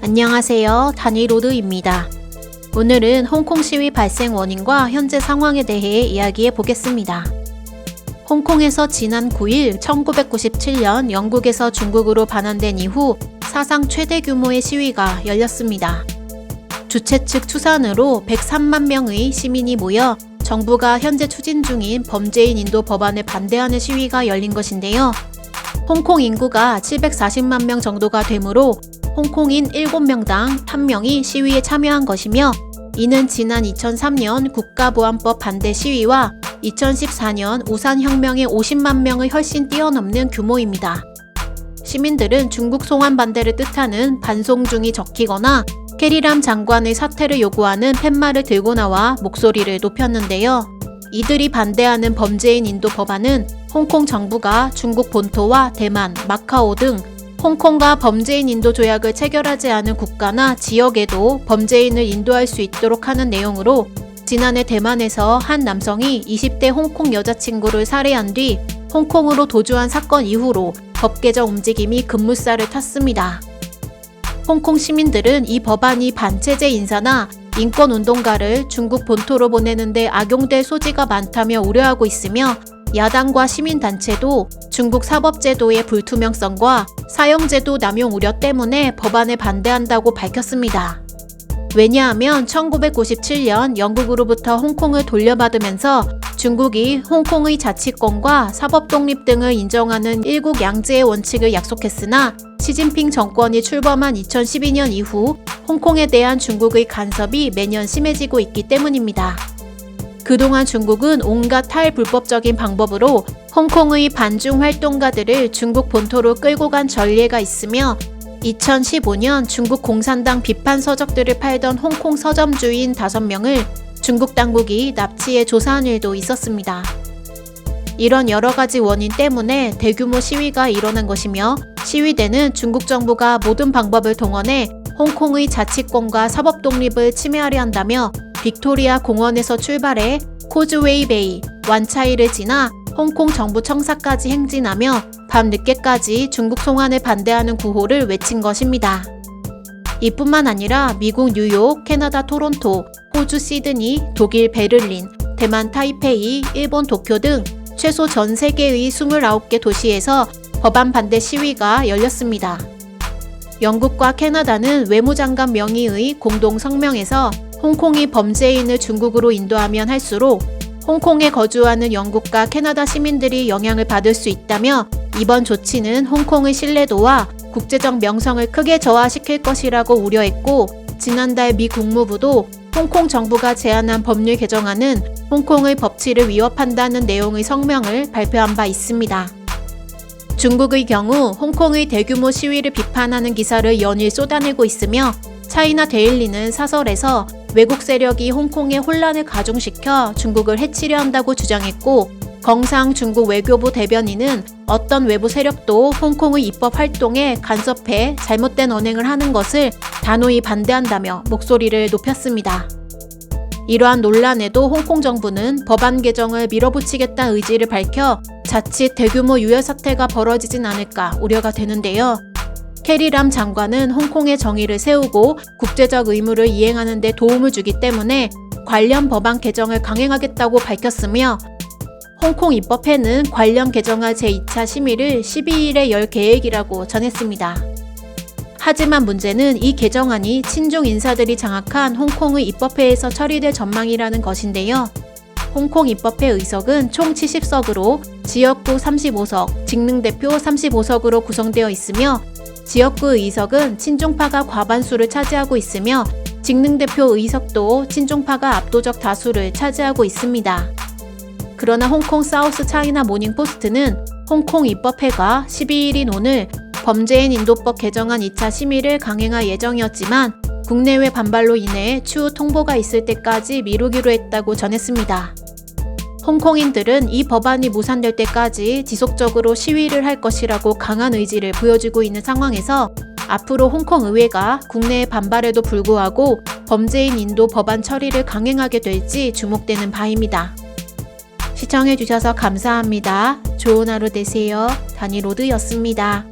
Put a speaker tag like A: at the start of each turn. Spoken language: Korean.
A: 안녕하세요. 다니로드입니다. 오늘은 홍콩 시위 발생 원인과 현재 상황에 대해 이야기해 보겠습니다. 홍콩에서 지난 9일 1997년 영국에서 중국으로 반환된 이후 사상 최대 규모의 시위가 열렸습니다. 주최 측 추산으로 103만 명의 시민이 모여 정부가 현재 추진 중인 범죄인 인도 법안에 반대하는 시위가 열린 것인데요. 홍콩 인구가 740만 명 정도가 되므로 홍콩인 7명당 1명이 시위에 참여한 것이며, 이는 지난 2003년 국가보안법 반대 시위와 2014년 우산혁명의 50만 명을 훨씬 뛰어넘는 규모입니다. 시민들은 중국 송환 반대를 뜻하는 반송중이 적히거나 캐리람 장관의 사퇴를 요구하는 팻말을 들고 나와 목소리를 높였는데요. 이들이 반대하는 범죄인 인도 법안은 홍콩 정부가 중국 본토와 대만, 마카오 등 홍콩과 범죄인 인도 조약을 체결하지 않은 국가나 지역에도 범죄인을 인도할 수 있도록 하는 내용으로, 지난해 대만에서 한 남성이 20대 홍콩 여자친구를 살해한 뒤 홍콩으로 도주한 사건 이후로 법 개정 움직임이 급물살을 탔습니다. 홍콩 시민들은 이 법안이 반체제 인사나 인권운동가를 중국 본토로 보내는데 악용될 소지가 많다며 우려하고 있으며, 야당과 시민단체도 중국 사법제도의 불투명성과 사형제도 남용 우려 때문에 법안에 반대한다고 밝혔습니다. 왜냐하면 1997년 영국으로부터 홍콩을 돌려받으면서 중국이 홍콩의 자치권과 사법 독립 등을 인정하는 일국양제의 원칙을 약속했으나, 시진핑 정권이 출범한 2012년 이후 홍콩에 대한 중국의 간섭이 매년 심해지고 있기 때문입니다. 그동안 중국은 온갖 탈불법적인 방법으로 홍콩의 반중 활동가들을 중국 본토로 끌고 간 전례가 있으며, 2015년 중국 공산당 비판 서적들을 팔던 홍콩 서점 주인 5명을 중국 당국이 납치해 조사한 일도 있었습니다. 이런 여러 가지 원인 때문에 대규모 시위가 일어난 것이며, 시위대는 중국 정부가 모든 방법을 동원해 홍콩의 자치권과 사법 독립을 침해하려 한다며 빅토리아 공원에서 출발해 코즈웨이 베이, 완차이를 지나 홍콩 정부 청사까지 행진하며 밤늦게까지 중국 송환을 반대하는 구호를 외친 것입니다. 이뿐만 아니라 미국 뉴욕, 캐나다 토론토, 호주 시드니, 독일 베를린, 대만 타이페이, 일본 도쿄 등 최소 전 세계의 29개 도시에서 법안 반대 시위가 열렸습니다. 영국과 캐나다는 외무장관 명의의 공동 성명에서 홍콩이 범죄인을 중국으로 인도하면 할수록 홍콩에 거주하는 영국과 캐나다 시민들이 영향을 받을 수 있다며, 이번 조치는 홍콩의 신뢰도와 국제적 명성을 크게 저하시킬 것이라고 우려했고, 지난달 미 국무부도 홍콩 정부가 제안한 법률 개정안은 홍콩의 법치를 위협한다는 내용의 성명을 발표한 바 있습니다. 중국의 경우 홍콩의 대규모 시위를 비판하는 기사를 연일 쏟아내고 있으며, 차이나 데일리는 사설에서 외국 세력이 홍콩에 혼란을 가중시켜 중국을 해치려 한다고 주장했고, 경상 중국 외교부 대변인은 어떤 외부 세력도 홍콩의 입법 활동에 간섭해 잘못된 언행을 하는 것을 단호히 반대한다며 목소리를 높였습니다. 이러한 논란에도 홍콩 정부는 법안 개정을 밀어붙이겠다는 의지를 밝혀 자칫 대규모 유혈 사태가 벌어지진 않을까 우려가 되는데요. 캐리람 장관은 홍콩의 정의를 세우고 국제적 의무를 이행하는 데 도움을 주기 때문에 관련 법안 개정을 강행하겠다고 밝혔으며, 홍콩 입법회는 관련 개정안 제2차 심의를 12일에 열 계획이라고 전했습니다. 하지만 문제는 이 개정안이 친중 인사들이 장악한 홍콩의 입법회에서 처리될 전망이라는 것인데요. 홍콩 입법회 의석은 총 70석으로 지역구 35석, 직능대표 35석으로 구성되어 있으며, 지역구 의석은 친중파가 과반수를 차지하고 있으며, 직능대표 의석도 친중파가 압도적 다수를 차지하고 있습니다. 그러나 홍콩 사우스 차이나 모닝포스트는 홍콩 입법회가 12일인 오늘 범죄인 인도법 개정안 2차 심의를 강행할 예정이었지만 국내외 반발로 인해 추후 통보가 있을 때까지 미루기로 했다고 전했습니다. 홍콩인들은 이 법안이 무산될 때까지 지속적으로 시위를 할 것이라고 강한 의지를 보여주고 있는 상황에서, 앞으로 홍콩 의회가 국내의 반발에도 불구하고 범죄인 인도 법안 처리를 강행하게 될지 주목되는 바입니다. 시청해주셔서 감사합니다. 좋은 하루 되세요. 다니로드였습니다.